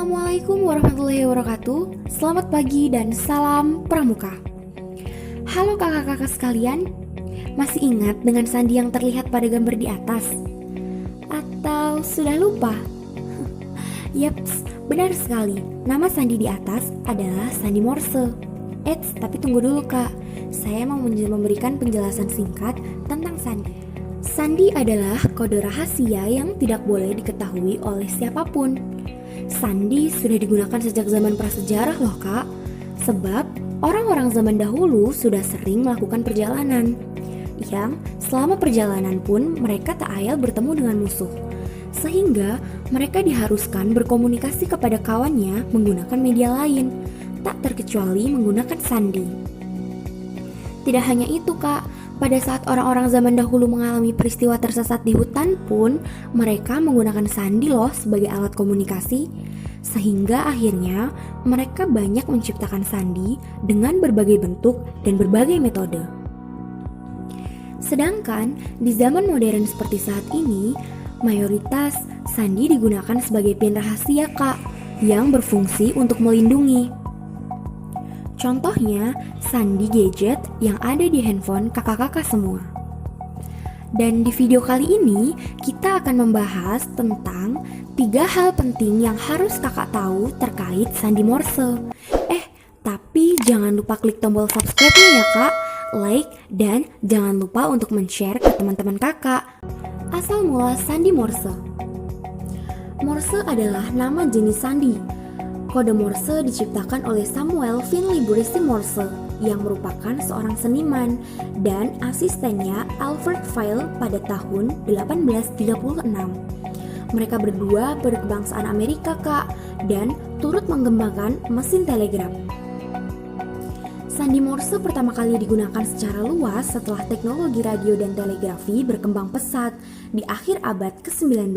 Assalamualaikum warahmatullahi wabarakatuh. Selamat pagi dan salam pramuka. Halo kakak-kakak sekalian, masih ingat dengan sandi yang terlihat pada gambar di atas? Atau sudah lupa? Yaps, benar sekali. Nama sandi di atas adalah sandi Morse. Eits, tapi tunggu dulu kak. Saya mau memberikan penjelasan singkat tentang sandi. Sandi adalah kode rahasia yang tidak boleh diketahui oleh siapapun. Sandi sudah digunakan sejak zaman prasejarah loh kak. Sebab orang-orang zaman dahulu sudah sering melakukan perjalanan yang selama perjalanan pun mereka tak ayal bertemu dengan musuh. Sehingga mereka diharuskan berkomunikasi kepada kawannya menggunakan media lain, tak terkecuali menggunakan sandi. Tidak hanya itu kak, pada saat orang-orang zaman dahulu mengalami peristiwa tersesat di hutan pun, mereka menggunakan sandi loh sebagai alat komunikasi. Sehingga akhirnya mereka banyak menciptakan sandi dengan berbagai bentuk dan berbagai metode. Sedangkan di zaman modern seperti saat ini, mayoritas sandi digunakan sebagai pin rahasia kak, yang berfungsi untuk melindungi. Contohnya, sandi gadget yang ada di handphone kakak-kakak semua. Dan di video kali ini, kita akan membahas tentang 3 hal penting yang harus kakak tahu terkait sandi Morse. Tapi jangan lupa klik tombol subscribe-nya ya kak, like, dan jangan lupa untuk men-share ke teman-teman kakak. Asal mula sandi Morse. Morse adalah nama jenis sandi. Kode Morse diciptakan oleh Samuel Finley Bruce Morse yang merupakan seorang seniman dan asistennya Alfred Vail pada tahun 1836. Mereka berdua berkebangsaan Amerika kak dan turut mengembangkan mesin telegraf. Sandi Morse pertama kali digunakan secara luas setelah teknologi radio dan telegrafi berkembang pesat di akhir abad ke-19.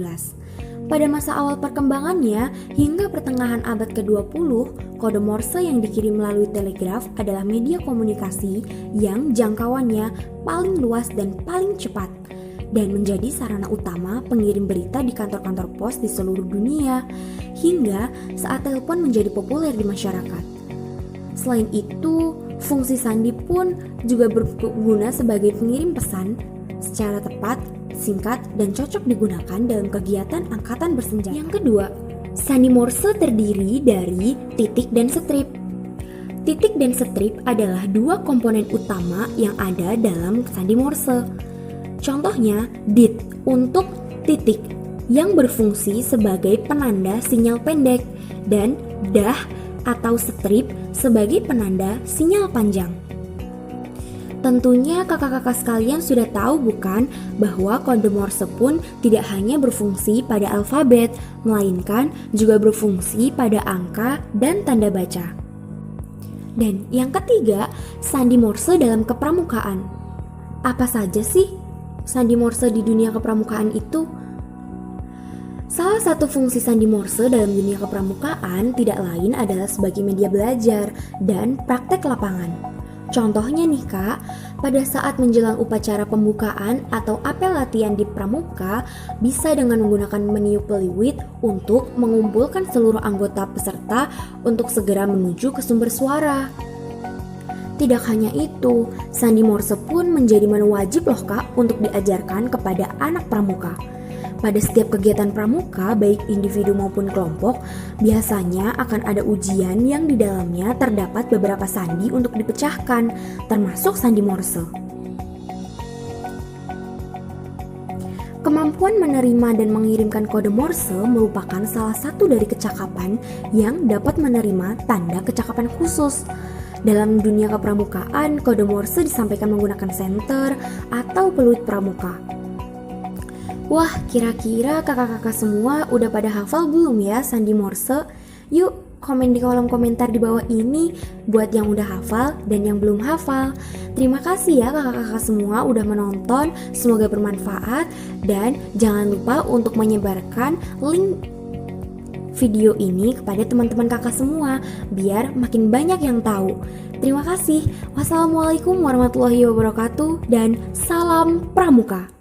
Pada masa awal perkembangannya, hingga pertengahan abad ke-20, kode Morse yang dikirim melalui telegraf adalah media komunikasi yang jangkauannya paling luas dan paling cepat, dan menjadi sarana utama pengirim berita di kantor-kantor pos di seluruh dunia, hingga saat telepon menjadi populer di masyarakat. Selain itu, fungsi sandi pun juga berguna sebagai pengirim pesan secara tepat, singkat, dan cocok digunakan dalam kegiatan angkatan bersenjata. Yang kedua, sandi Morse terdiri dari titik dan strip. Titik dan strip adalah 2 komponen utama yang ada dalam sandi Morse. Contohnya, dit untuk titik yang berfungsi sebagai penanda sinyal pendek dan dah atau strip sebagai penanda sinyal panjang. Tentunya kakak-kakak sekalian sudah tahu bukan bahwa kode Morse pun tidak hanya berfungsi pada alfabet, melainkan juga berfungsi pada angka dan tanda baca. Dan yang ketiga, sandi Morse dalam kepramukaan. Apa saja sih sandi Morse di dunia kepramukaan itu? Salah satu fungsi sandi Morse dalam dunia kepramukaan tidak lain adalah sebagai media belajar dan praktek lapangan. Contohnya nih kak, pada saat menjelang upacara pembukaan atau apel latihan di pramuka, bisa dengan menggunakan meniup peluit untuk mengumpulkan seluruh anggota peserta untuk segera menuju ke sumber suara. Tidak hanya itu, sandi Morse pun menjadi menu wajib loh kak untuk diajarkan kepada anak pramuka. Pada setiap kegiatan pramuka, baik individu maupun kelompok, biasanya akan ada ujian yang di dalamnya terdapat beberapa sandi untuk dipecahkan, termasuk sandi Morse. Kemampuan menerima dan mengirimkan kode Morse merupakan salah satu dari kecakapan yang dapat menerima tanda kecakapan khusus. Dalam dunia kepramukaan, kode Morse disampaikan menggunakan senter atau peluit pramuka. Wah, kira-kira kakak-kakak semua udah pada hafal belum ya sandi Morse? Yuk, komen di kolom komentar di bawah ini buat yang udah hafal dan yang belum hafal. Terima kasih ya kakak-kakak semua udah menonton, semoga bermanfaat. Dan jangan lupa untuk menyebarkan link video ini kepada teman-teman kakak semua biar makin banyak yang tahu. Terima kasih. Wassalamualaikum warahmatullahi wabarakatuh dan salam pramuka.